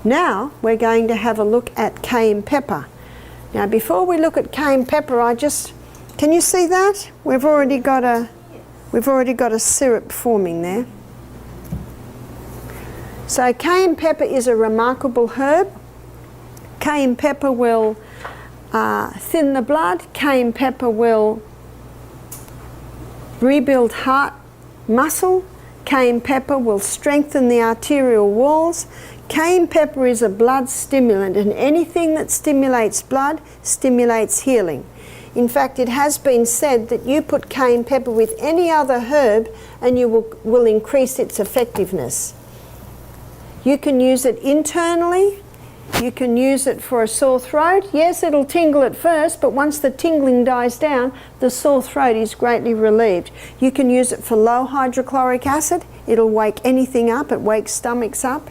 Now we're going to have a look at cayenne pepper. Now before we look at cayenne pepper, can you see that? We've already got a syrup forming there. So cayenne pepper is a remarkable herb. Cayenne pepper will thin the blood. Cayenne pepper will rebuild heart muscle. Cayenne pepper will strengthen the arterial walls. Cayenne pepper is a blood stimulant, and anything that stimulates blood stimulates healing. In fact, it has been said that you put cayenne pepper with any other herb and you will increase its effectiveness. You can use it internally. You can use it for a sore throat. Yes, it'll tingle at first, but once the tingling dies down, the sore throat is greatly relieved. You can use it for low hydrochloric acid. It'll wake anything up. It wakes stomachs up.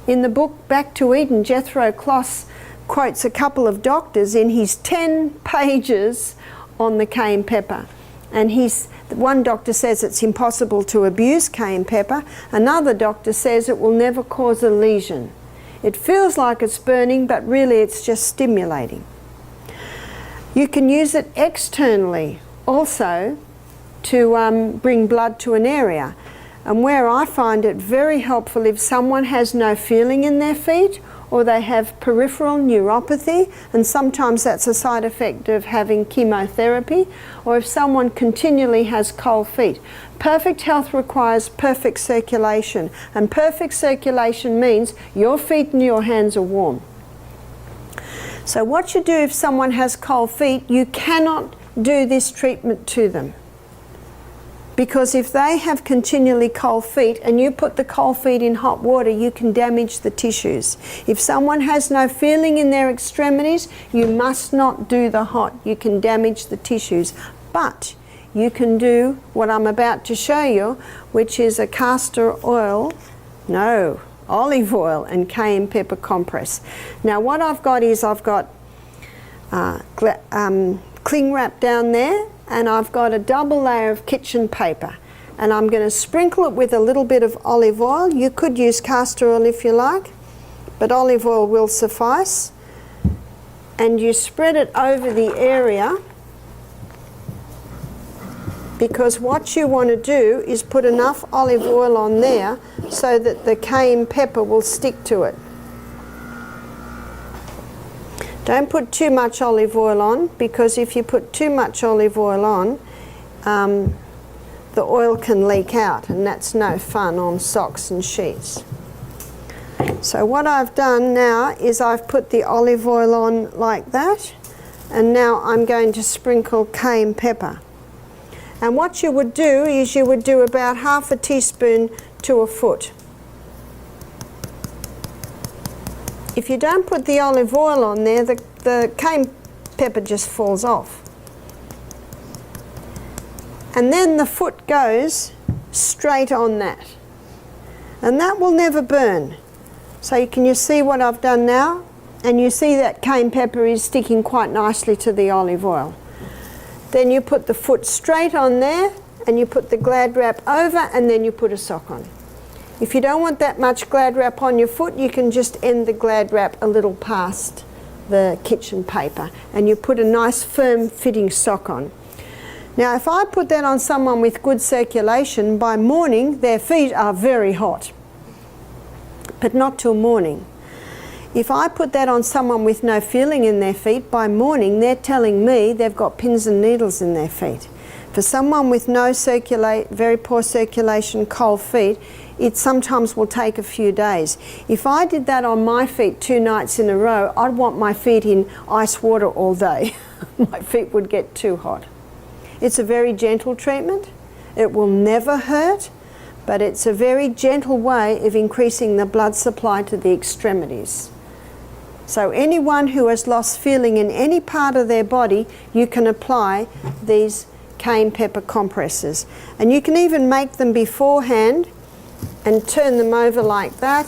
In the book Back to Eden, Jethro Kloss quotes a couple of doctors in his 10 pages on the cayenne pepper. And one doctor says it's impossible to abuse cayenne pepper. Another doctor says it will never cause a lesion. It feels like it's burning, but really it's just stimulating. You can use it externally also to bring blood to an area. And where I find it very helpful, if someone has no feeling in their feet, or they have peripheral neuropathy, and sometimes that's a side effect of having chemotherapy, or if someone continually has cold feet. Perfect health requires perfect circulation, and perfect circulation means your feet and your hands are warm. So what you do if someone has cold feet, you cannot do this treatment to them. Because if they have continually cold feet and you put the cold feet in hot water, you can damage the tissues. If someone has no feeling in their extremities, you must not do the hot. You can damage the tissues. But you can do what I'm about to show you, which is a olive oil and cayenne pepper compress. Now what I've got is cling wrap down there, and I've got a double layer of kitchen paper, and I'm going to sprinkle it with a little bit of olive oil. You could use castor oil if you like, but olive oil will suffice. And you spread it over the area, because what you want to do is put enough olive oil on there so that the cayenne pepper will stick to it. Don't put too much olive oil on, because if you put too much olive oil on, the oil can leak out, and that's no fun on socks and sheets. So what I've done now is I've put the olive oil on like that, and now I'm going to sprinkle cayenne pepper. And what you would do is you would do about half a teaspoon to a foot. If you don't put the olive oil on there, the cayenne pepper just falls off. And then the foot goes straight on that. And that will never burn. So you see what I've done now? And you see that cayenne pepper is sticking quite nicely to the olive oil. Then you put the foot straight on there, and you put the Glad wrap over, and then you put a sock on. If you don't want that much Glad wrap on your foot, you can just end the Glad wrap a little past the kitchen paper, and you put a nice firm fitting sock on. Now if I put that on someone with good circulation, by morning their feet are very hot, but not till morning. If I put that on someone with no feeling in their feet, by morning they're telling me they've got pins and needles in their feet. For someone with very poor circulation, cold feet, it sometimes will take a few days. If I did that on my feet 2 nights in a row, I'd want my feet in ice water all day. My feet would get too hot. It's a very gentle treatment. It will never hurt, but it's a very gentle way of increasing the blood supply to the extremities. So anyone who has lost feeling in any part of their body, you can apply these cayenne pepper compresses. And you can even make them beforehand and turn them over like that.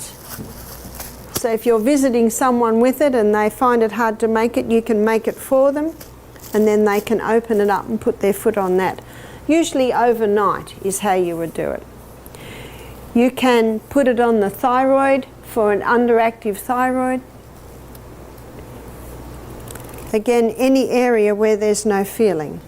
So if you're visiting someone with it and they find it hard to make it, you can make it for them, and then they can open it up and put their foot on that. Usually overnight is how you would do it. You can put it on the thyroid for an underactive thyroid. Again, any area where there's no feeling.